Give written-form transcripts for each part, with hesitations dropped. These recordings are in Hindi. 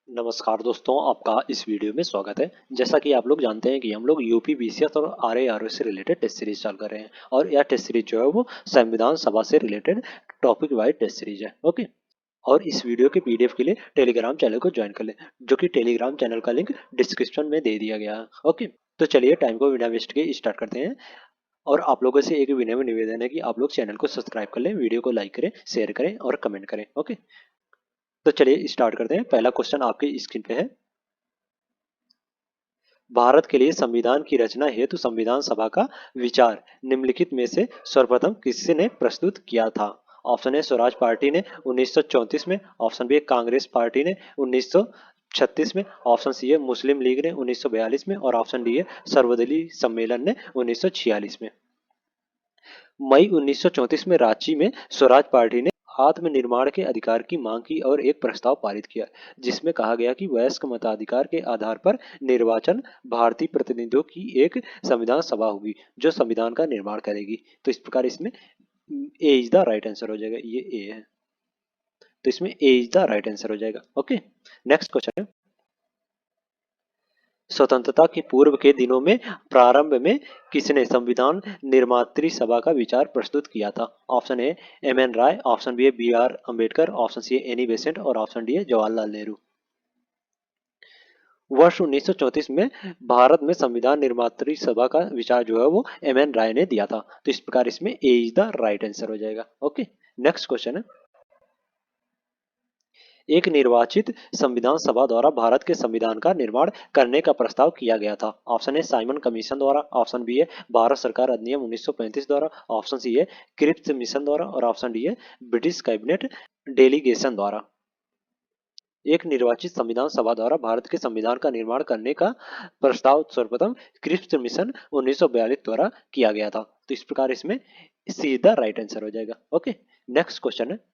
नमस्कार दोस्तों, आपका इस वीडियो में स्वागत है। जैसा कि आप लोग जानते हैं कि हम लोग यूपी बीसीएस और आरए से रिलेटेड टेस्ट सीरीज चालू कर रहे हैं और यह टेस्ट सीरीज जो है वो संविधान सभा से related topic wise test series है। ओके। और इस वीडियो के पीडीएफ के लिए टेलीग्राम चैनल को ज्वाइन कर लें, जो कि टेलीग्राम चैनल का लिंक डिस्क्रिप्शन में दे दिया गया है। ओके। तो चलिए टाइम को बिना वेस्ट के स्टार्ट करते हैं। और आप लोगों से एक विनम्र निवेदन है कि आप लोग चैनल को सब्सक्राइब कर लें, वीडियो को लाइक करें, शेयर करें और कमेंट करें। ओके। तो चलिए स्टार्ट करते हैं। पहला क्वेश्चन आपकी स्क्रीन पे है। भारत के लिए संविधान की रचना हेतु संविधान सभा का विचार निम्नलिखित में से सर्वप्रथम किसने प्रस्तुत किया था? ऑप्शन ए स्वराज पार्टी ने 1934 में, ऑप्शन बी कांग्रेस पार्टी ने 1936 में, ऑप्शन सी है मुस्लिम लीग ने 1942 में और ऑप्शन डी है सर्वदलीय सम्मेलन ने 1946 में। मई 1934 में रांची में स्वराज पार्टी ने आत्मनिर्माण के अधिकार की मांग की और एक प्रस्ताव पारित किया, जिसमें कहा गया कि वयस्क मताधिकार के आधार पर निर्वाचन भारतीय प्रतिनिधियों की एक संविधान सभा होगी जो संविधान का निर्माण करेगी। तो इस प्रकार इसमें ए इज द राइट आंसर हो जाएगा। ये ए है, तो इसमें ए इज द राइट आंसर हो जाएगा। ओके। नेक्स्ट क्वेश्चन है। स्वतंत्रता के पूर्व के दिनों में प्रारंभ में किसने संविधान निर्मात्री सभा का विचार प्रस्तुत किया था? Option A M N Roy, option B है B R Ambedkar, option C है एनी बेसेंट और ऑप्शन डी है जवाहरलाल नेहरू। वर्ष 1934 में भारत में संविधान निर्मात्री सभा का विचार जो है वो एम एन राय ने दिया था। तो इस प्रकार इसमें ए इज द राइट आंसर हो जाएगा। ओके। नेक्स्ट क्वेश्चन है। एक निर्वाचित संविधान सभा द्वारा भारत के संविधान का निर्माण करने का प्रस्ताव किया गया था। ऑप्शन ए साइमन कमीशन द्वारा, ऑप्शन बी है भारत सरकार अधिनियम 1935 द्वारा, ऑप्शन सी है क्रिप्स मिशन द्वारा और ऑप्शन डी है ब्रिटिश कैबिनेट डेलीगेशन द्वारा। एक निर्वाचित संविधान सभा द्वारा भारत के संविधान का निर्माण करने का प्रस्ताव सर्वप्रथम क्रिप्स मिशन 1942 द्वारा किया गया था। तो इस प्रकार इसमें सीधा राइट आंसर हो जाएगा। ओके। नेक्स्ट क्वेश्चन है।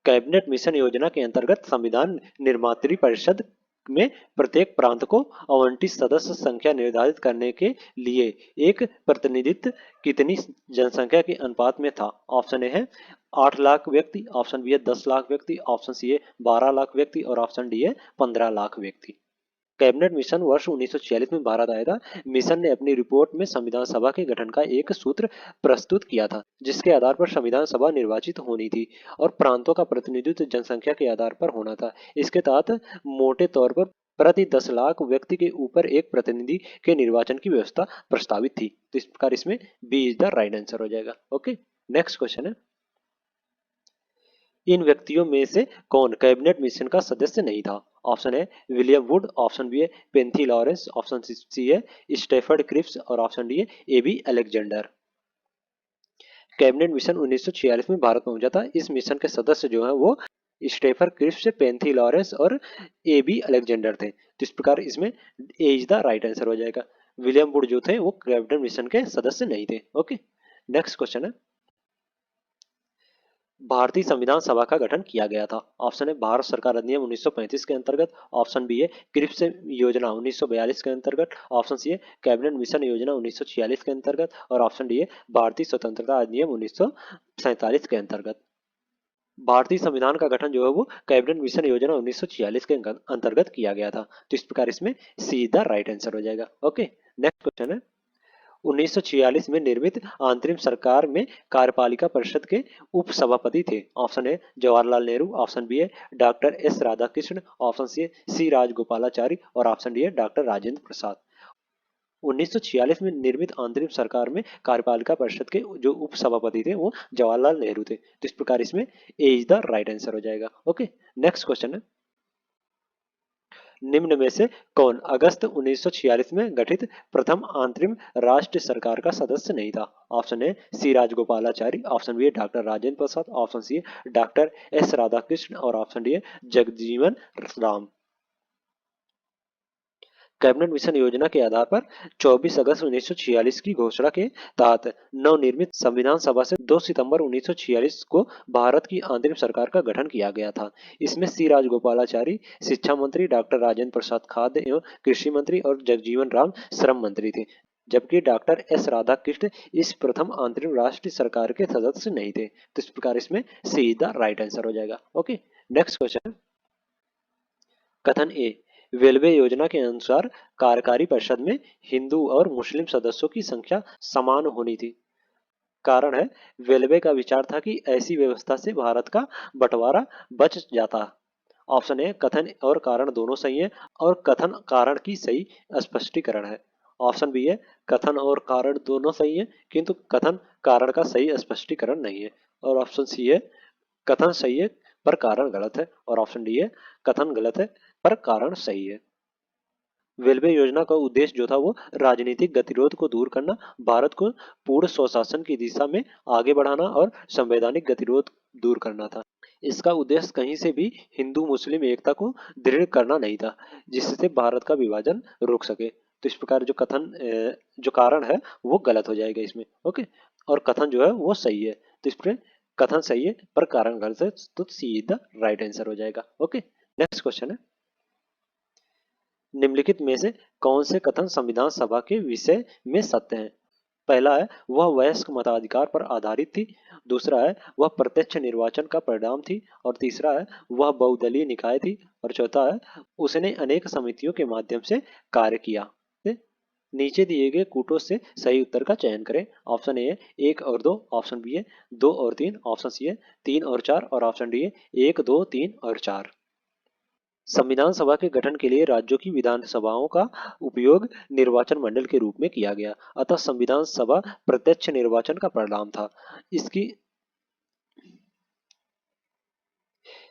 कैबिनेट मिशन योजना के अंतर्गत संविधान निर्मात्री परिषद में प्रत्येक प्रांत को आवंटित सदस्य संख्या निर्धारित करने के लिए एक प्रतिनिधित्व कितनी जनसंख्या के अनुपात में था? ऑप्शन ए है 8 लाख व्यक्ति, ऑप्शन बी है 10 लाख व्यक्ति, ऑप्शन सी है 12 लाख व्यक्ति और ऑप्शन डी है 15 लाख व्यक्ति। कैबिनेट मिशन वर्ष 1946 में भारत आया था। मिशन ने अपनी रिपोर्ट में संविधान सभा के गठन का एक सूत्र प्रस्तुत किया था, जिसके आधार पर संविधान सभा निर्वाचित होनी थी और प्रांतों का प्रतिनिधित्व जनसंख्या के आधार पर होना था। इसके तहत मोटे तौर पर प्रति 10 लाख व्यक्ति के ऊपर एक प्रतिनिधि के निर्वाचन की व्यवस्था प्रस्तावित थी। तो इस प्रकार इसमें B is the right answer हो जाएगा। ओके। नेक्स्ट क्वेश्चन है। इन व्यक्तियों में से कौन कैबिनेट मिशन का सदस्य नहीं था? ऑप्शन है विलियम वुड, ऑप्शन बी है पेंथी लॉरेंस, ऑप्शन सी है स्टेफर्ड क्रिप्स और ऑप्शन डी है एबी अलेक्जेंडर। कैबिनेट मिशन 1946 में भारत पहुंचा था। इस मिशन के सदस्य जो है वो स्टेफर क्रिप्स, पेंथी लॉरेंस और एबी अलेक्जेंडर थे। तो इस प्रकार इसमें ए इज द राइट आंसर हो जाएगा। विलियम वुड जो थे वो कैबिनेट मिशन के सदस्य नहीं थे। ओके। नेक्स्ट क्वेश्चन है। भारतीय संविधान सभा का गठन किया गया था। ऑप्शन है भारत सरकार अधिनियम 1935 के अंतर्गत, ऑप्शन बी है क्रिप्स योजना 1942 के अंतर्गत, ऑप्शन सी है कैबिनेट मिशन योजना 1946 के अंतर्गत और ऑप्शन डी है भारतीय स्वतंत्रता अधिनियम 1947 के अंतर्गत। भारतीय संविधान का गठन जो है वो कैबिनेट मिशन योजना 1946 के अंतर्गत किया गया था। तो इस प्रकार इसमें सीधा राइट आंसर हो जाएगा। ओके। नेक्स्ट क्वेश्चन है। 1946 में निर्मित अंतरिम सरकार में कार्यपालिका परिषद के उप सभापति थे। Option A Jawaharlal Nehru, option B है doctor S Radhakrishna, option C है सी राजगोपालाचारी और ऑप्शन डी है डॉक्टर राजेंद्र प्रसाद। 1946 में निर्मित अंतरिम सरकार में कार्यपालिका परिषद के जो उप सभापति थे वो जवाहरलाल नेहरू थे। तो इस प्रकार इसमें ए इज द राइट आंसर हो जाएगा। ओके। नेक्स्ट क्वेश्चन है। निम्न में से कौन अगस्त 1946 में गठित प्रथम अंतरिम राष्ट्र सरकार का सदस्य नहीं था? Option A C Rajagopalachari, option B है doctor Rajendra Prasad, option C है डॉक्टर एस राधाकृष्ण और ऑप्शन डी है जगजीवन राम। कैबिनेट मिशन योजना के आधार पर 24 अगस्त 1946 की घोषणा के तहत नवनिर्मित संविधान सभा से 2 सितंबर 1946 को भारत की अंतरिम सरकार का गठन किया गया था। इसमें सी राजगोपालाचारी शिक्षा मंत्री, डॉक्टर राजेंद्र प्रसाद खाद्य एवं कृषि मंत्री और जगजीवन राम श्रम मंत्री थे, जबकि डॉक्टर एस राधाकृष्ण इस प्रथम अंतरिम राष्ट्रीय सरकार के सदस्य नहीं थे। तो इस प्रकार इसमें सी द राइट आंसर हो जाएगा। ओके। Next question. कथन ए, रेलवे योजना के अनुसार कार्यकारी परिषद में हिंदू और मुस्लिम सदस्यों की संख्या समान होनी थी। कारण है, रेलवे का विचार था कि ऐसी व्यवस्था से भारत का बंटवारा बच जाता। ऑप्शन ए, कथन और कारण दोनों सही है और कथन कारण की सही स्पष्टीकरण है। ऑप्शन बी है, कथन और कारण दोनों सही है किंतु कथन कारण का सही स्पष्टीकरण नहीं है। और ऑप्शन सी है, कथन सही है पर कारण गलत है। और ऑप्शन डी है, कथन गलत है पर कारण सही है। रेलवे योजना का उद्देश्य जो था वो राजनीतिक गतिरोध को दूर करना, भारत को पूर्ण स्वशासन की दिशा में आगे बढ़ाना और संवैधानिक गतिरोध दूर करना था। इसका उद्देश्य कहीं से भी हिंदू मुस्लिम एकता को दृढ़ करना नहीं था, जिससे भारत का विभाजन रुक सके। तो इस प्रकार जो जो कारण है वो गलत हो जाएगा इसमें। ओके, और कथन जो है वो सही है। तो इस पर कथन सही है पर कारण गलत है, तो सी इज द राइट आंसर हो जाएगा। ओके, नेक्स्ट क्वेश्चन है, निम्नलिखित में से कौन से कथन संविधान सभा के विषय में सत्य हैं? पहला है, वह वयस्क मताधिकार पर आधारित थी। दूसरा है, वह प्रत्यक्ष निर्वाचन का परिणाम थी। और तीसरा है, वह बहुदलीय निकाय थी। और चौथा है, उसने अनेक समितियों के माध्यम से कार्य किया। नीचे दिए गए कूटों से सही उत्तर का चयन करें। ऑप्शन ए है 1 और 2, ऑप्शन बी है 2 और 3, ऑप्शन सी है 3 और 4 और ऑप्शन डी है 1, 2, 3 और 4। संविधान सभा के गठन के लिए राज्यों की विधानसभाओं का उपयोग निर्वाचन मंडल के रूप में किया गया, अतः संविधान सभा प्रत्यक्ष निर्वाचन का परिणाम था। इसकी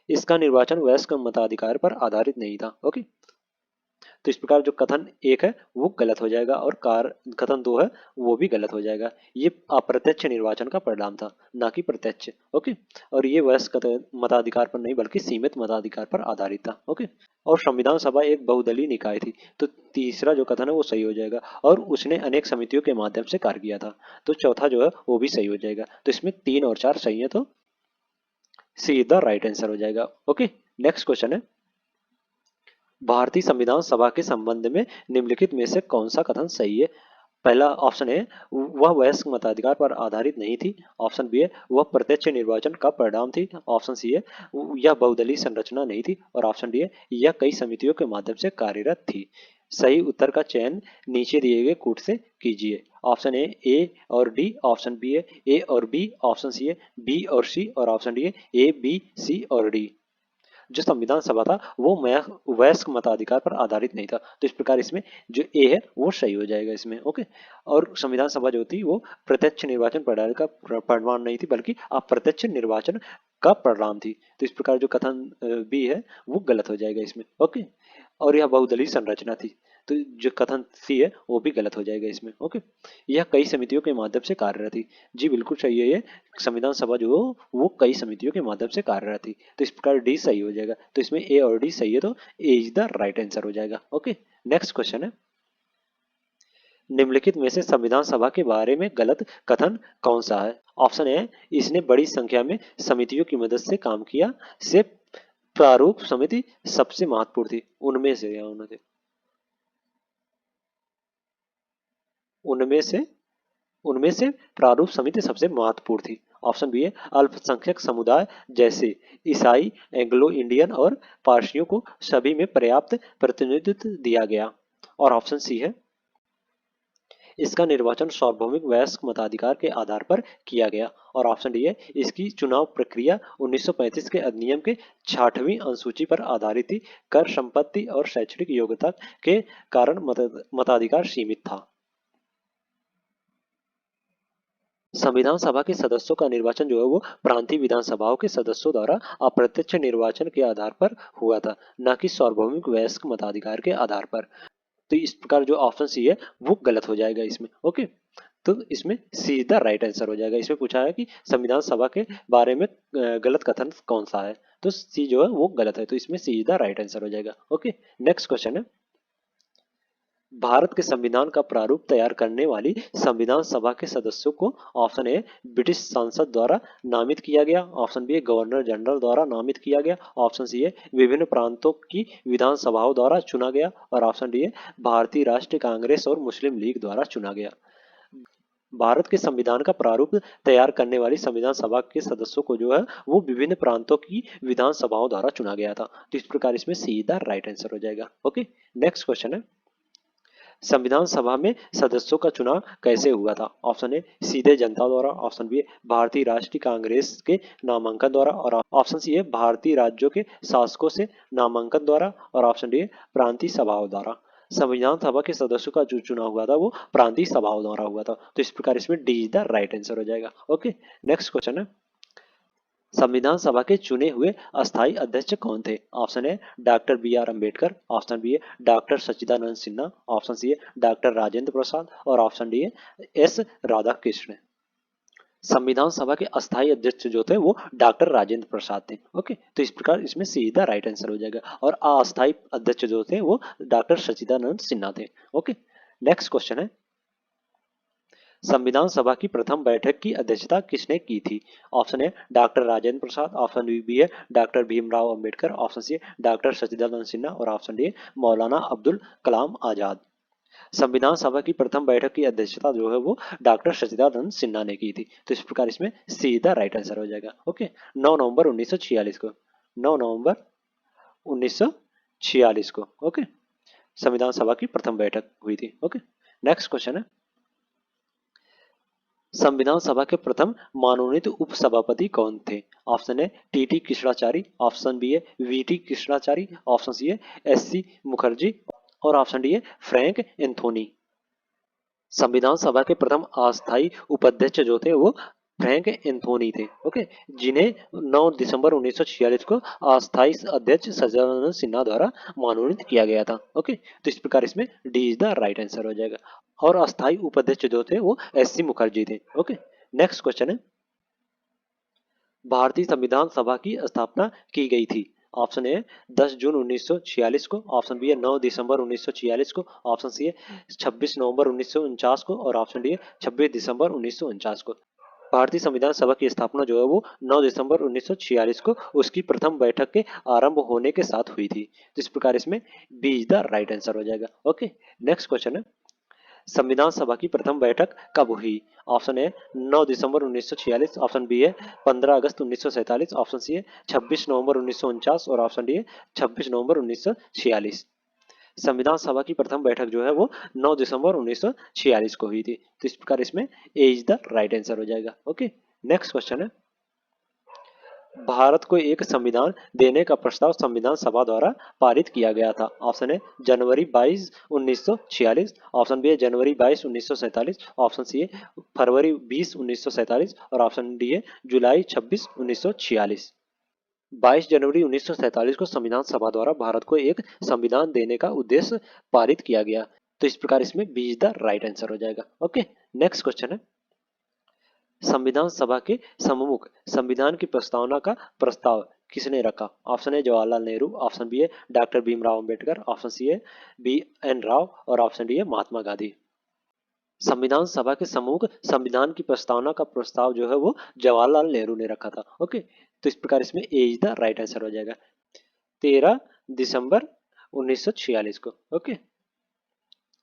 इसका निर्वाचन वयस्क मताधिकार पर आधारित नहीं था। ओके, तो इस प्रकार जो कथन एक है वो गलत हो जाएगा और कथन दो है वो भी गलत हो जाएगा। ये अप्रत्यक्ष निर्वाचन का परिणाम था, ना कि प्रत्यक्ष। ओके, और ये वयस्क मताधिकार पर नहीं बल्कि सीमित मताधिकार पर आधारित था। ओके, और संविधान सभा एक बहुदलीय निकाय थी। तो तीसरा जो कथन है वो सही हो जाएगा और उसने अनेक समितियों के माध्यम से कार्य किया था। तो चौथा जो है वो भी सही हो जाएगा। तो इसमें 3 और 4 सही है, तो सी इज द राइट आंसर हो जाएगा। ओके, नेक्स्ट क्वेश्चन है, भारतीय संविधान सभा के संबंध में निम्नलिखित में से कौन सा कथन सही है? पहला ऑप्शन है, वह वयस्क मताधिकार पर आधारित नहीं थी। ऑप्शन बी है, वह प्रत्यक्ष निर्वाचन का परिणाम थी। ऑप्शन सी है, यह बहुदलीय संरचना नहीं थी। और ऑप्शन डी है, यह कई समितियों के माध्यम से कार्यरत थी। सही उत्तर का चयन नीचे दिए गए कूट से कीजिए। ऑप्शन ए और डी, ऑप्शन बी है ए और बी, ऑप्शन सी है बी और सी और ऑप्शन डी है ए बी सी और डी। जो संविधान सभा था वो वयस्क मताधिकार पर आधारित नहीं था। तो इस प्रकार इसमें जो ए है वो सही हो जाएगा इसमें। ओके, और संविधान सभा जो थी वो प्रत्यक्ष निर्वाचन प्रणाली का परिणाम नहीं थी बल्कि अप्रत्यक्ष निर्वाचन का परिणाम थी। तो इस प्रकार जो कथन बी है वो गलत हो जाएगा इसमें। ओके, और यह बहुदलीय संरचना थी। तो जो कथन सी है वो भी गलत हो जाएगा इसमें। ओके, यह कई समितियों के माध्यम से कार्यरत थी। जी बिल्कुल सही है, ये संविधान सभा जो वो कई समितियों के माध्यम से कार्यरत थी। तो इस प्रकार डी सही हो जाएगा। तो इसमें ए और डी सही है, तो ए इज द राइट आंसर हो जाएगा। ओके, नेक्स्ट क्वेश्चन है, निम्नलिखित में से संविधान सभा के बारे में गलत कथन कौन सा है? ऑप्शन ए, इसने बड़ी संख्या में समितियों की मदद से काम किया से प्रारूप समिति सबसे महत्वपूर्ण थी। उनमें से या उनमें से उनमें से प्रारूप समिति सबसे महत्वपूर्ण थी। ऑप्शन बी है, अल्पसंख्यक समुदाय जैसे ईसाई, एंग्लो इंडियन और पारसियों को सभी में पर्याप्त प्रतिनिधित्व दिया गया। और ऑप्शन सी है, इसका निर्वाचन सार्वभौमिक वयस्क मताधिकार के आधार पर किया गया। और ऑप्शन डी है, इसकी चुनाव प्रक्रिया 1935 के अधिनियम के 6वीं अनुसूची पर आधारित थी। कर, संपत्ति और शैक्षणिक योग्यता के कारण मताधिकार सीमित था। संविधान सभा के सदस्यों का निर्वाचन जो है वो प्रांतीय विधानसभाओं के सदस्यों द्वारा अप्रत्यक्ष निर्वाचन के आधार पर हुआ था, न कि सार्वभौमिक वयस्क मताधिकार के आधार पर। तो इस प्रकार जो ऑप्शन सी है वो गलत हो जाएगा इसमें। ओके, तो इसमें सी द राइट आंसर हो जाएगा। इसमें पूछा है कि संविधान सभा के बारे में गलत कथन कौन सा है, तो सी जो है वो गलत है। तो इसमें सी द राइट आंसर हो जाएगा। ओके, नेक्स्ट क्वेश्चन है, भारत के संविधान का प्रारूप तैयार करने वाली संविधान सभा के सदस्यों को ऑप्शन ए, ब्रिटिश संसद द्वारा नामित किया गया। ऑप्शन बी, गवर्नर जनरल द्वारा नामित किया गया। ऑप्शन सी है, विभिन्न प्रांतों की विधानसभाओं द्वारा चुना गया। और ऑप्शन डी है, भारतीय राष्ट्रीय कांग्रेस और मुस्लिम लीग द्वारा चुना गया। भारत के संविधान का प्रारूप तैयार करने वाली संविधान सभा के सदस्यों को जो है वो विभिन्न प्रांतों की विधानसभाओं द्वारा चुना गया था। तो इस प्रकार इसमें सीधा राइट आंसर हो जाएगा। ओके, नेक्स्ट क्वेश्चन है, संविधान सभा में सदस्यों का चुनाव कैसे हुआ था? ऑप्शन ए सीधे जनता द्वारा, ऑप्शन बी भारतीय राष्ट्रीय कांग्रेस के नामांकन द्वारा, और ऑप्शन सी है भारतीय राज्यों के शासकों से नामांकन द्वारा, और ऑप्शन डी प्रांतीय सभाओं द्वारा। संविधान सभा के सदस्यों का जो चुनाव हुआ था वो प्रांतीय सभाओं द्वारा हुआ था। तो इस प्रकार इसमें D is the right answer हो जाएगा। ओके, नेक्स्ट क्वेश्चन है, संविधान सभा के चुने हुए अस्थायी अध्यक्ष कौन थे? Option A doctor B R Ambedkar, option B है doctor Sachchidananda Sinha, option C है डॉक्टर राजेंद्र प्रसाद, और ऑप्शन डी है एस राधाकृष्ण। संविधान सभा के अस्थायी अध्यक्ष जो थे वो डॉक्टर राजेंद्र प्रसाद थे। ओके, तो इस प्रकार इसमें सीधा राइट आंसर हो जाएगा, और अस्थायी अध्यक्ष जो थे वो डॉक्टर सच्चिदानंद सिन्हा थे। ओके, नेक्स्ट क्वेश्चन है, संविधान सभा की प्रथम बैठक की अध्यक्षता किसने की थी? Option A doctor Rajendra Prasad, option B है doctor Bhimrao Ambedkar, option C है डॉक्टर सच्चिदानंद सिन्हा, और ऑप्शन डी मौलाना अब्दुल कलाम आजाद। संविधान सभा की प्रथम बैठक की अध्यक्षता जो है वो डॉक्टर सच्चिदानंद सिन्हा ने की थी। तो इस प्रकार इसमें सीधा राइट आंसर हो जाएगा। ओके, 9 नवंबर 1946 को, 9 नवंबर 1946 को, ओके, संविधान सभा की प्रथम बैठक हुई थी। ओके, नेक्स्ट क्वेश्चन है, संविधान सभा के प्रथम मनोनीत उपसभापति कौन थे? Option A T Krishnachari, option B है वी कृष्णाचारी, ऑप्शन सी है एस मुखर्जी, और ऑप्शन डी है फ्रैंक एंथोनी। संविधान सभा के प्रथम अस्थायी उपाध्यक्ष जो थे वो फ्रैंक एंथोनी थे। ओके, जिन्हें 9 दिसंबर 1946 को अस्थायी अध्यक्ष सच्चिदानंद सिन्हा द्वारा मनोनीत किया गया था। ओके, तो इस प्रकार इसमें D is the right answer हो जाएगा, और अस्थायी उपाध्यक्ष जो थे वो एस मुखर्जी थे। ओके, नेक्स्ट क्वेश्चन है, भारतीय संविधान सभा की स्थापना की गई थी? ऑप्शन ए 10 जून 1946 को, ऑप्शन बी है 9 दिसंबर 1946 को, ऑप्शन सी है 26 नवंबर 1949 को, और ऑप्शन डी है 26 दिसंबर 1949 को। भारतीय संविधान सभा की स्थापना जो है वो 9 दिसंबर 1946 को उसकी प्रथम बैठक के आरंभ होने के साथ हुई थी। तो इस प्रकार इसमें B is the right answer हो जाएगा। ओके, नेक्स्ट क्वेश्चन है, संविधान सभा की प्रथम बैठक कब हुई? ऑप्शन ए 9 दिसंबर 1946, ऑप्शन बी है 15 अगस्त 1947, ऑप्शन सी है 26 नवंबर 1949, और ऑप्शन डी है 26 नवंबर 1946। संविधान सभा की प्रथम बैठक जो है वो 9 दिसंबर 1946 को हुई थी। तो इस प्रकार इसमें ए इज द राइट आंसर हो जाएगा। ओके, नेक्स्ट क्वेश्चन है, भारत को एक संविधान देने का प्रस्ताव संविधान सभा द्वारा पारित किया गया था। ऑप्शन है जनवरी 22 1946, ऑप्शन बी है जनवरी 22 1947, ऑप्शन सी है फरवरी 20 1947, और ऑप्शन डी है जुलाई 26 1946। 22 जनवरी 1947 को संविधान सभा द्वारा भारत को एक संविधान देने का उद्देश्य पारित किया गया। तो इस प्रकार इसमें B is the right answer हो जाएगा। ओके, नेक्स्ट क्वेश्चन है, संविधान सभा के सम्मुख संविधान की प्रस्तावना का प्रस्ताव किसने रखा? ऑप्शन है जवाहरलाल नेहरू, ऑप्शन बी है doctor Bhimrao Ambedkar, option C है बी एन राव, और ऑप्शन डी है महात्मा गांधी। संविधान सभा के सम्मुख संविधान की प्रस्तावना का प्रस्ताव जो है वो जवाहरलाल नेहरू ने रखा था। ओके, तो इस प्रकार इसमें ए इज द राइट आंसर हो जाएगा, 13 दिसंबर 1946 को। ओके,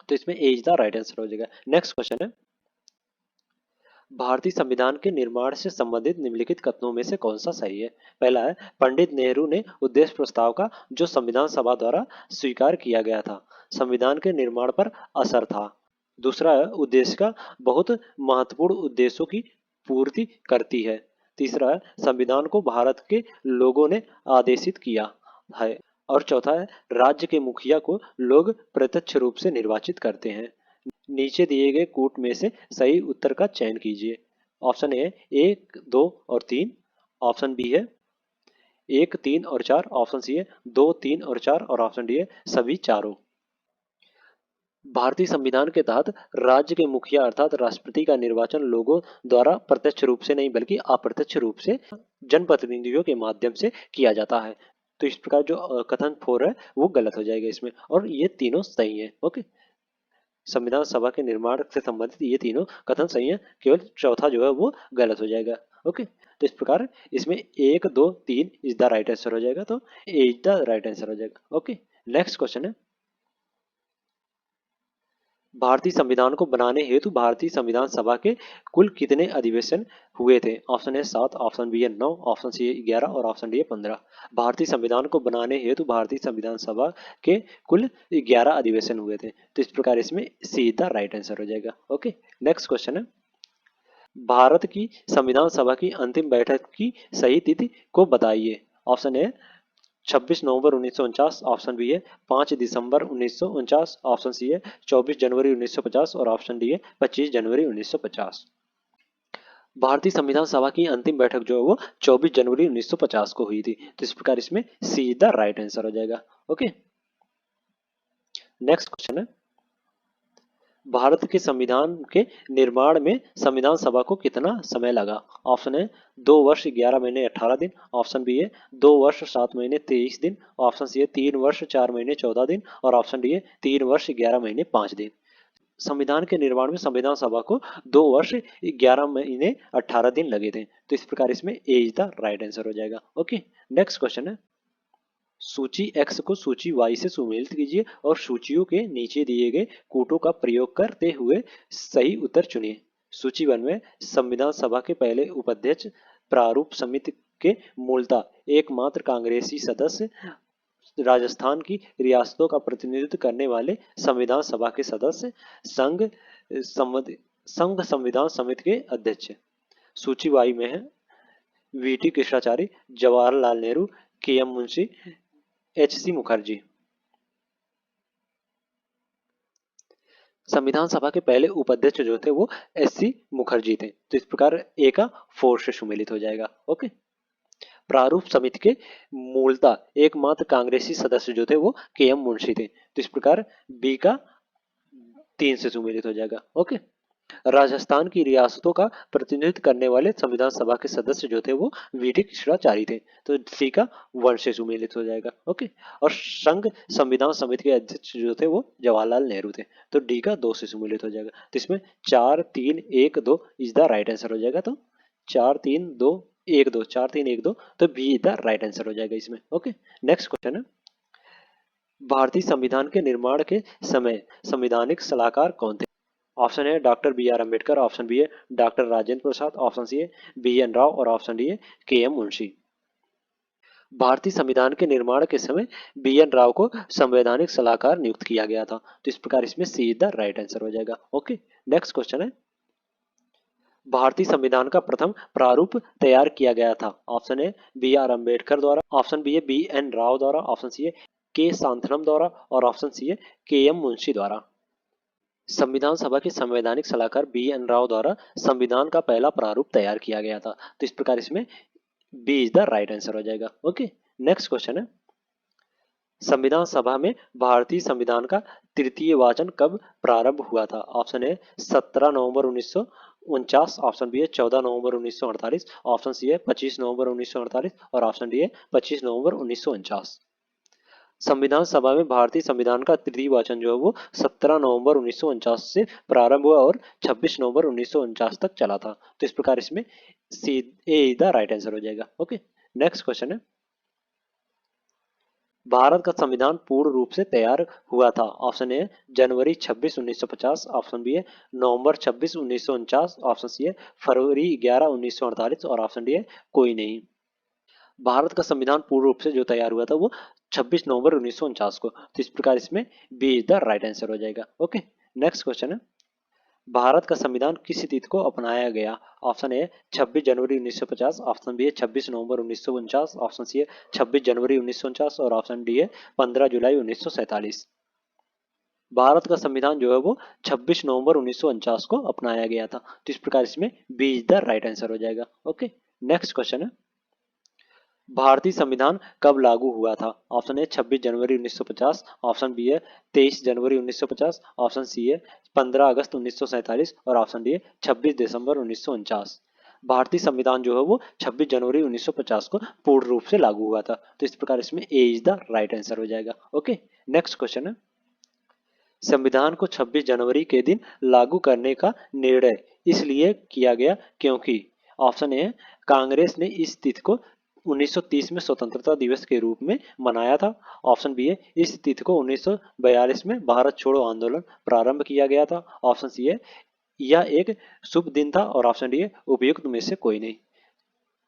तो इसमें ए इज द राइट आंसर हो जाएगा। नेक्स्ट क्वेश्चन है, भारतीय संविधान के निर्माण से संबंधित निम्नलिखित कथनों में से कौन सा सही है? पहला है पंडित नेहरू ने उद्देश्य प्रस्ताव का जो संविधान सभा द्वारा स्वीकार किया गया था संविधान के निर्माण पर असर था। दूसरा है उद्देश्य का बहुत महत्वपूर्ण उद्देश्यों की पूर्ति करती है। तीसरा है संविधान को भारत के लोगों ने आदेशित किया है। और चौथा है राज्य के मुखिया को लोग प्रत्यक्ष रूप से निर्वाचित करते हैं। नीचे दिए गए कूट में से सही उत्तर का चयन कीजिए। ऑप्शन ए 1, 2 और 3, ऑप्शन बी है 1, 3 और 4, ऑप्शन सी है 2, 3 और 4, और ऑप्शन डी है सभी चारों। भारतीय संविधान के तहत राज्य के मुखिया अर्थात राष्ट्रपति का निर्वाचन लोगों द्वारा प्रत्यक्ष रूप से नहीं बल्कि अप्रत्यक्ष रूप से जनप्रतिनिधियों के माध्यम से किया जाता है। तो इस प्रकार जो कथन 4 है वो गलत हो जाएगा इसमें, और ये तीनों सही है। ओके, संविधान सभा के निर्माण से संबंधित ये तीनों कथन सही है, केवल चौथा जो है वो गलत हो जाएगा। ओके, तो इस प्रकार इसमें 1, 2, 3 इज द राइट आंसर हो जाएगा, तो ए इज द राइट आंसर हो जाएगा। ओके, नेक्स्ट क्वेश्चन है, भारतीय संविधान को बनाने हेतु भारतीय संविधान सभा के कुल कितने अधिवेशन हुए थे? ऑप्शन ए 7, ऑप्शन बी है 9, ऑप्शन सी है 11 और ऑप्शन डी है 15। भारतीय संविधान को बनाने हेतु भारतीय संविधान सभा के कुल 11 अधिवेशन हुए थे। तो इस प्रकार इसमें सीधा राइट आंसर हो जाएगा। ओके, नेक्स्ट क्वेश्चन है, भारत की संविधान सभा की अंतिम बैठक की सही तिथि को बताइए। ऑप्शन ए 26 नवंबर 1949, ऑप्शन बी है 5 दिसंबर 1949, ऑप्शन सी है 24 जनवरी 1950 और ऑप्शन डी है 25 जनवरी 1950। भारतीय संविधान सभा की अंतिम बैठक जो है वो 24 जनवरी 1950 को हुई थी। तो इस प्रकार इसमें सीधा राइट आंसर हो जाएगा। ओके, नेक्स्ट क्वेश्चन है, भारत के संविधान के निर्माण में संविधान सभा को कितना समय लगा? ऑप्शन है 2 वर्ष 11 महीने 18 दिन, ऑप्शन बी है 2 वर्ष 7 महीने 23 दिन, ऑप्शन सी है 3 वर्ष 4 महीने 14 दिन और ऑप्शन डी है 3 वर्ष 11 महीने 5 दिन। संविधान के निर्माण में संविधान सभा को 2 वर्ष 11 महीने 18 दिन लगे थे। तो इस प्रकार इसमें ए इज द राइट आंसर हो जाएगा। ओके, नेक्स्ट क्वेश्चन है, सूची X को सूची Y से सुमेलित कीजिए और सूचियों के नीचे दिए गए कूटों का प्रयोग करते हुए सही उत्तर चुनिए। सूची 1 में संविधान सभा के पहले उपाध्यक्ष प्रारूप समिति के मूलतः एकमात्र कांग्रेसी सदस्य, राजस्थान की रियासतों का प्रतिनिधित्व करने वाले संविधान सभा के सदस्य, संघ संविधान समिति के अध्यक्ष। सूची वाई में है वीटी कृष्णाचारी, जवाहरलाल नेहरू, के एम मुंशी, एच.सी. मुखर्जी। संविधान सभा के पहले उपाध्यक्ष जो थे वो एस.सी. मुखर्जी थे। तो इस प्रकार ए का 4 से सुमेलित हो जाएगा। ओके, प्रारूप समिति के मूलतः एकमात्र कांग्रेसी सदस्य जो थे वो के एम मुंशी थे। तो इस प्रकार बी का 3 से सुमेलित हो जाएगा। ओके, राजस्थान की रियासतों का प्रतिनिधित्व करने वाले संविधान सभा के सदस्य जो थे वो वीटी कृष्णाचारी थे। तो सी का 1 से सुमेलित हो जाएगा। ओके, और संघ संविधान समिति के अध्यक्ष जो थे वो जवाहरलाल नेहरू थे। तो डी का 2 से सुमेलित हो जाएगा। तो इसमें 4 3 1 2 इज द राइट आंसर हो जाएगा। तो 4 3 2 1 2 4 3 1 2 तो B is the right answer हो जाएगा इसमें। ओके, नेक्स्ट क्वेश्चन है, भारतीय संविधान के निर्माण के समय संवैधानिक सलाहकार कौन थे? Option A doctor B R Ambedkar, option B है doctor Rajendra Prasad, option C है बी एन राव और ऑप्शन डी है के एम मुंशी। भारतीय संविधान के निर्माण के समय बी एन राव को संवैधानिक सलाहकार नियुक्त किया गया था। तो इस प्रकार इसमें सी द राइट आंसर हो जाएगा। ओके, नेक्स्ट क्वेश्चन है, भारतीय संविधान का प्रथम प्रारूप तैयार किया गया था। Option A B R Ambedkar द्वारा, ऑप्शन बी है बी एन राव द्वारा, ऑप्शन सी है के शांतनम द्वारा और ऑप्शन सी है के एम मुंशी द्वारा। संविधान सभा के संवैधानिक सलाहकार बी एन राव द्वारा संविधान का पहला प्रारूप तैयार किया गया था। तो इस प्रकार इसमें B is the right answer हो जाएगा। ओके, नेक्स्ट क्वेश्चन है, संविधान सभा में भारतीय संविधान का तृतीय वाचन कब प्रारंभ हुआ था? ऑप्शन ए 17 नवंबर 1949, ऑप्शन बी है 14 नवंबर 1948, ऑप्शन सी है 25 नवंबर 1948 और ऑप्शन डी है 25 नवंबर 1949। संविधान सभा में भारतीय संविधान का तृतीय वाचन जो है वो 17 नवंबर 1949 से प्रारंभ हुआ और 26 नवंबर 1949 तक चला था। तो इस प्रकार इसमें सी ए द राइट आंसर हो जाएगा। ओके, नेक्स्ट क्वेश्चन है, भारत का संविधान पूर्ण रूप से तैयार हुआ था। ऑप्शन ए जनवरी 26 1950, ऑप्शन बी है नवंबर 26 1949, ऑप्शन सी है फरवरी 11 1948 और ऑप्शन डी है कोई नहीं। भारत का संविधान पूर्ण रूप से जो तैयार हुआ था वो 26 नवंबर 1949 को। तो इस प्रकार इसमें B is the right answer हो जाएगा। ओके, नेक्स्ट क्वेश्चन है, भारत का संविधान किस तिथि को अपनाया गया? ऑप्शन ए 26 जनवरी 1950, ऑप्शन बी है 26 नवंबर 1949, ऑप्शन सी है 26 जनवरी 1949 और ऑप्शन डी है 15 जुलाई 1947। भारत का संविधान जो है वो 26 नवंबर 1949 को अपनाया गया था। तो इस प्रकार इसमें B is the right answer हो जाएगा। ओके, नेक्स्ट क्वेश्चन है, भारतीय संविधान कब लागू हुआ था? ऑप्शन ए 26 जनवरी 1950, ऑप्शन बी है 23 जनवरी 1950, ऑप्शन सी है 15 अगस्त 1947 और ऑप्शन डी है 26 दिसंबर 1949। भारतीय संविधान जो है वो 26 जनवरी 1950 को पूर्ण रूप से लागू हुआ था। तो इस प्रकार इसमें ए इज द राइट आंसर हो जाएगा। ओके, नेक्स्ट क्वेश्चन है, संविधान को 26 जनवरी के दिन लागू करने का निर्णय इसलिए किया गया क्योंकि ऑप्शन ए कांग्रेस ने इस तिथि को 1930 में स्वतंत्रता दिवस के रूप में मनाया था। ऑप्शन बी है इस तिथि को 1942 में भारत छोड़ो आंदोलन प्रारंभ किया गया था। ऑप्शन सी है यह एक शुभ दिन था और ऑप्शन डी है उपयुक्त में से कोई नहीं।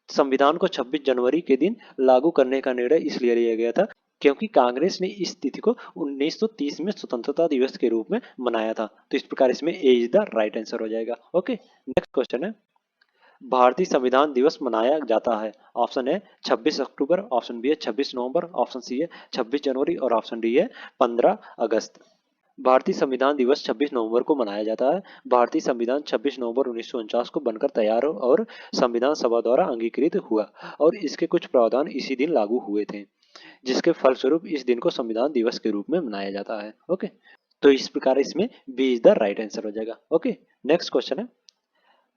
संविधान को 26 जनवरी के दिन लागू करने का निर्णय इसलिए लिया गया था क्योंकि कांग्रेस ने इस तिथि को 1930 में स्वतंत्रता दिवस के रूप में मनाया था। तो इस प्रकार इसमें ए इज द राइट आंसर हो जाएगा। ओके, नेक्स्ट क्वेश्चन है भारतीय संविधान दिवस मनाया जाता है। ऑप्शन है 26 अक्टूबर, ऑप्शन बी है 26 नवंबर, ऑप्शन सी है 26 जनवरी और ऑप्शन डी है 15 अगस्त। भारतीय संविधान दिवस 26 नवंबर को मनाया जाता है। भारतीय संविधान 26 नवंबर 1949 को बनकर तैयार और संविधान सभा द्वारा अंगीकृत हुआ और इसके कुछ प्रावधान इसी दिन लागू हुए थे, जिसके फलस्वरूप इस दिन को संविधान दिवस के रूप में मनाया जाता है। ओके, तो इस प्रकार इसमें B is the right answer हो जाएगा। ओके, नेक्स्ट क्वेश्चन है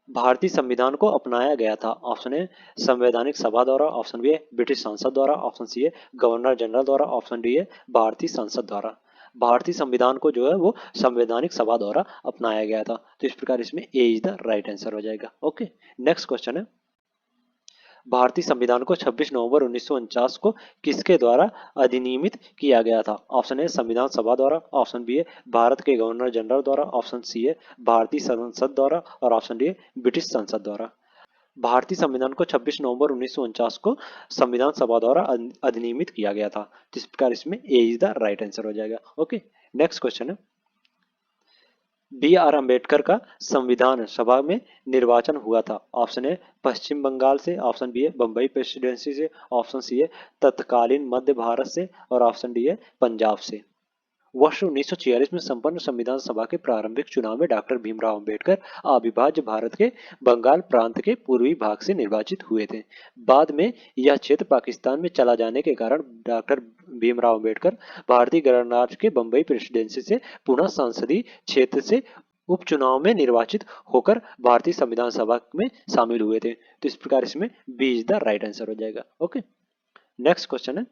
भारतीय संविधान को अपनाया गया था। ऑप्शन ए संवैधानिक सभा द्वारा, ऑप्शन बी है ब्रिटिश संसद द्वारा, ऑप्शन सी है गवर्नर जनरल द्वारा, ऑप्शन डी है भारतीय संसद द्वारा। भारतीय संविधान को जो है वो संवैधानिक सभा द्वारा अपनाया गया था। तो इस प्रकार इसमें ए इज द राइट आंसर हो जाएगा। ओके, नेक्स्ट क्वेश्चन है भारतीय संविधान को 26 नवंबर 1949 को किसके द्वारा अधिनियमित किया गया था। ऑप्शन ए संविधान सभा द्वारा, ऑप्शन बी है भारत के गवर्नर जनरल द्वारा, ऑप्शन सी है भारतीय संसद द्वारा और ऑप्शन डी है ब्रिटिश संसद द्वारा। भारतीय संविधान को 26 नवंबर 1949 को संविधान सभा द्वारा अधिनियमित किया गया था। जिस प्रकार इसमें ए इज द राइट आंसर हो जाएगा। ओके, नेक्स्ट क्वेश्चन है बी आर अम्बेडकर का संविधान सभा में निर्वाचन हुआ था। ऑप्शन ए पश्चिम बंगाल से, ऑप्शन बी है बम्बई प्रेसिडेंसी से, ऑप्शन सी है तत्कालीन मध्य भारत से और ऑप्शन डी है पंजाब से। वर्ष 1946 में संपन्न संविधान सभा के प्रारंभिक चुनाव में डॉक्टर भीमराव अंबेडकर अविभाज्य भारत के बंगाल प्रांत के पूर्वी भाग से निर्वाचित हुए थे। बाद में यह क्षेत्र पाकिस्तान में चला जाने के कारण डॉक्टर भीमराव अंबेडकर भारतीय गणराज्य के बम्बई प्रेसिडेंसी से पुनः संसदीय क्षेत्र से उपचुनाव में निर्वाचित होकर भारतीय संविधान सभा में शामिल हुए थे। तो इस प्रकार इसमें B is the right answer हो जाएगा। ओके, नेक्स्ट क्वेश्चन है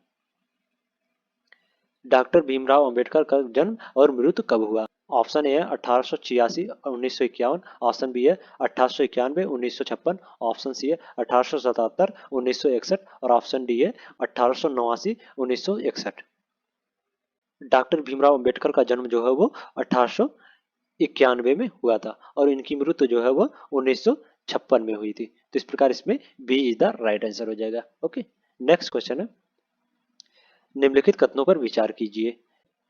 डॉक्टर भीमराव अंबेडकर का जन्म और मृत्यु कब हुआ। ऑप्शन ए है 1886 1951, ऑप्शन बी है 1891 1956, ऑप्शन सी है 1877 1961 और ऑप्शन डी है 1889 1961। डॉक्टर भीमराव अंबेडकर का जन्म जो है वो 1891 में हुआ था और इनकी मृत्यु जो है वो 1956 में हुई थी। तो इस प्रकार इसमें B is the right answer हो जाएगा। ओके, नेक्स्ट क्वेश्चन है निम्नलिखित कथनों पर विचार कीजिए।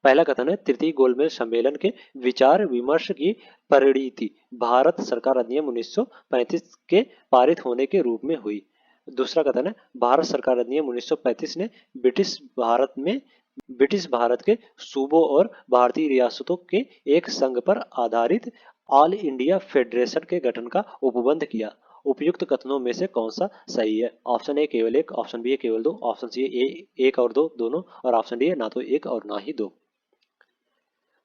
पहला कथन है तृतीय गोलमेज सम्मेलन के विचार विमर्श की परिणति भारत सरकार अधिनियम 1935 के पारित होने के रूप में हुई। दूसरा कथन है भारत सरकार अधिनियम 1935 ने ब्रिटिश भारत के सूबों और भारतीय रियासतों के एक संघ पर आधारित ऑल इंडिया फेडरेशन के गठन का उपबंध किया। उपयुक्त कथनों में से कौन सा सही है। ऑप्शन ए केवल एक, ऑप्शन बी है केवल दो, ऑप्शन सी है एक और दो दोनों और ऑप्शन डी है ना तो एक और ना ही दो।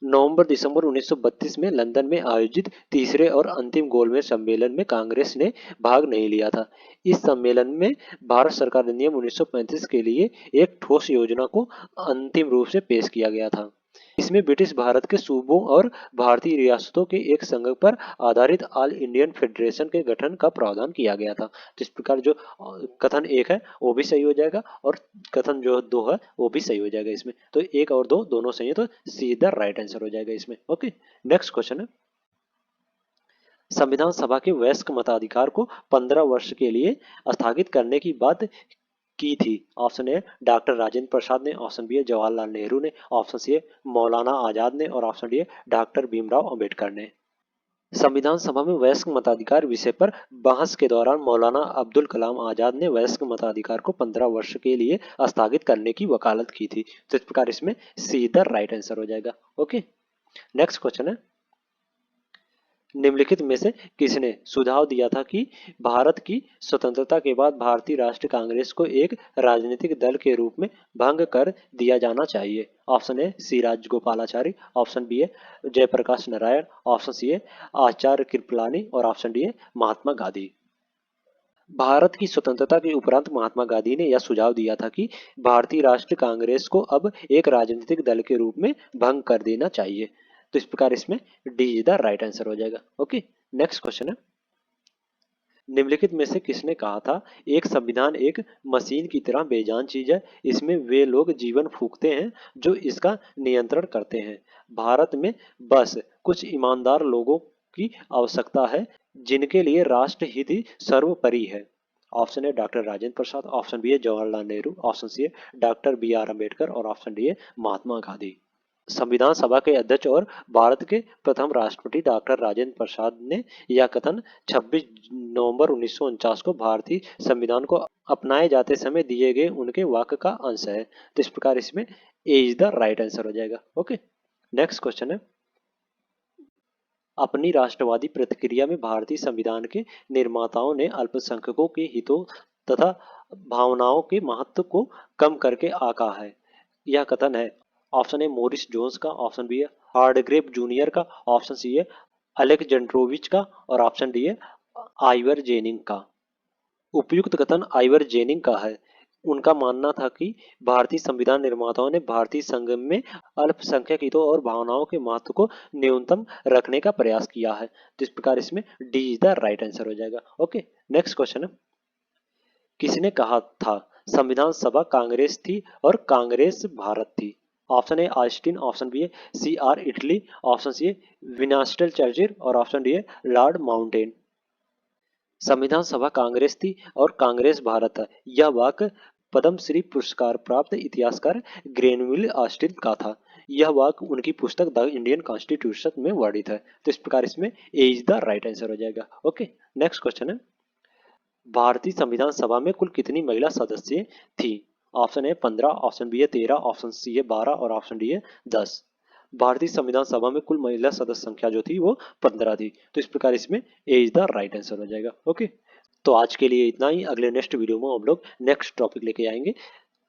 नवंबर-दिसंबर 1932 में लंदन में आयोजित तीसरे और अंतिम गोलमेज सम्मेलन में कांग्रेस ने भाग नहीं लिया था। इस सम्मेलन में भारत सरकार अधिनियम 1935 के लिए एक ठोस योजना को अंतिम रूप से पेश किया गया था। इसमें ब्रिटिश भारत के सूबों और भारतीय रियासतों के एक संघ पर आधारित ऑल इंडियन फेडरेशन के गठन का प्रावधान किया गया था। जिस प्रकार जो कथन एक है वो भी सही हो जाएगा और कथन जो दो है वो भी सही हो जाएगा इसमें। तो एक और दो दोनों सही है तो सीधा राइट आंसर हो जाएगा इसमें। ओके, नेक्स्ट क्वेश्चन है संविधान सभा के वयस्क मताधिकार को 15 वर्ष के लिए स्थगित करने की बात की थी। ऑप्शन ए डॉक्टर राजेंद्र प्रसाद ने, ऑप्शन बी है जवाहरलाल नेहरू ने, ऑप्शन सी है मौलाना आजाद ने और ऑप्शन डी है डॉक्टर भीमराव अंबेडकर ने। संविधान सभा में वयस्क मताधिकार विषय पर बहस के दौरान मौलाना अब्दुल कलाम आजाद ने वयस्क मताधिकार को 15 वर्ष के लिए स्थगित करने की वकालत की थी। तो इस प्रकार इसमें सीधा राइट आंसर हो जाएगा। ओके, नेक्स्ट क्वेश्चन है निम्नलिखित में से किसने सुझाव दिया था कि भारत की स्वतंत्रता के बाद भारतीय राष्ट्रीय कांग्रेस को एक राजनीतिक दल के रूप में भंग कर दिया जाना चाहिए। Option A C Rajagopalachari, option B है जयप्रकाश नारायण, ऑप्शन सी है आचार्य कृपलानी और ऑप्शन डी है महात्मा गांधी। भारत की स्वतंत्रता के उपरांत महात्मा गांधी ने यह सुझाव दिया था कि भारतीय राष्ट्रीय कांग्रेस को अब एक राजनीतिक दल के रूप में भंग कर देना चाहिए। तो इस प्रकार इसमें D is the right answer हो जाएगा। ओके, नेक्स्ट क्वेश्चन है निम्नलिखित में से किसने कहा था, एक संविधान एक मशीन की तरह बेजान चीज है, इसमें वे लोग जीवन फूंकते हैं जो इसका नियंत्रण करते हैं। भारत में बस कुछ ईमानदार लोगों की आवश्यकता है जिनके लिए राष्ट्र हित ही सर्वोपरि है। Option A doctor Rajendra Prasad, option B है जवाहरलाल नेहरू, ऑप्शन सी है डॉक्टर बी आर अम्बेडकर और ऑप्शन डी है महात्मा गांधी। संविधान सभा के अध्यक्ष और भारत के प्रथम राष्ट्रपति डॉक्टर राजेंद्र प्रसाद ने यह कथन 26 नवंबर 1949 को भारतीय संविधान को अपनाए जाते समय दिए गए उनके वाक्य का अंश है। तो इस प्रकार इसमें ए इज द राइट आंसर हो जाएगा। ओके, नेक्स्ट क्वेश्चन है, अपनी राष्ट्रवादी प्रतिक्रिया में भारतीय संविधान के निर्माताओं ने अल्पसंख्यकों के हितों तथा भावनाओं के महत्व को कम करके आका है। यह कथन है, ऑप्शन ए मोरिस जोन्स का, ऑप्शन बी है हार्डग्रेव जूनियर का, ऑप्शन सी है अलेक्जेंड्रोविच का और ऑप्शन डी है आइवर जेनिंग का। उपयुक्त कथन आइवर जेनिंग का है। उनका मानना था कि भारतीय संविधान निर्माताओं ने भारतीय संघ में अल्पसंख्यक हितों और भावनाओं के महत्व को न्यूनतम रखने का प्रयास किया है। तो इस प्रकार इसमें D is the right answer हो जाएगा। ओके, नेक्स्ट क्वेश्चन है, किसने कहा था संविधान सभा कांग्रेस थी और कांग्रेस भारत थी? Option A Austin, option B है C R Attlee, option C है विंस्टन चर्चिल और ऑप्शन डी है लॉर्ड माउंटेन। संविधान सभा कांग्रेस थी और कांग्रेस भारत है, यह वाक्य पद्मश्री पुरस्कार प्राप्त इतिहासकार ग्रेनविल ऑस्टिन का था। यह वाक्य उनकी पुस्तक द इंडियन कॉन्स्टिट्यूशन में वर्णित है। तो इस प्रकार इसमें ए इज द राइट आंसर हो जाएगा। ओके, नेक्स्ट क्वेश्चन है, भारतीय संविधान सभा में कुल कितनी महिला सदस्य थी? ऑप्शन ए 15, ऑप्शन बी है 13, ऑप्शन सी है 12 और ऑप्शन डी है 10। भारतीय संविधान सभा में कुल महिला सदस्य संख्या जो थी वो 15 थी। तो इस प्रकार इसमें ए इज द राइट आंसर हो जाएगा। ओके, तो आज के लिए इतना ही। अगले नेक्स्ट वीडियो में हम लोग नेक्स्ट टॉपिक लेके आएंगे।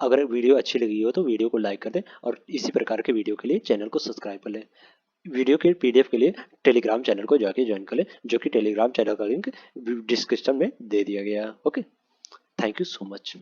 अगर वीडियो अच्छी लगी हो तो वीडियो को लाइक कर दें और इसी प्रकार के वीडियो के लिए चैनल को सब्सक्राइब कर लें। वीडियो के पीडीएफ के लिए टेलीग्राम चैनल को जाके ज्वाइन कर लें, जो कि टेलीग्राम चैनल का लिंक डिस्क्रिप्शन में दे दिया गया है। Okay, thank you so much.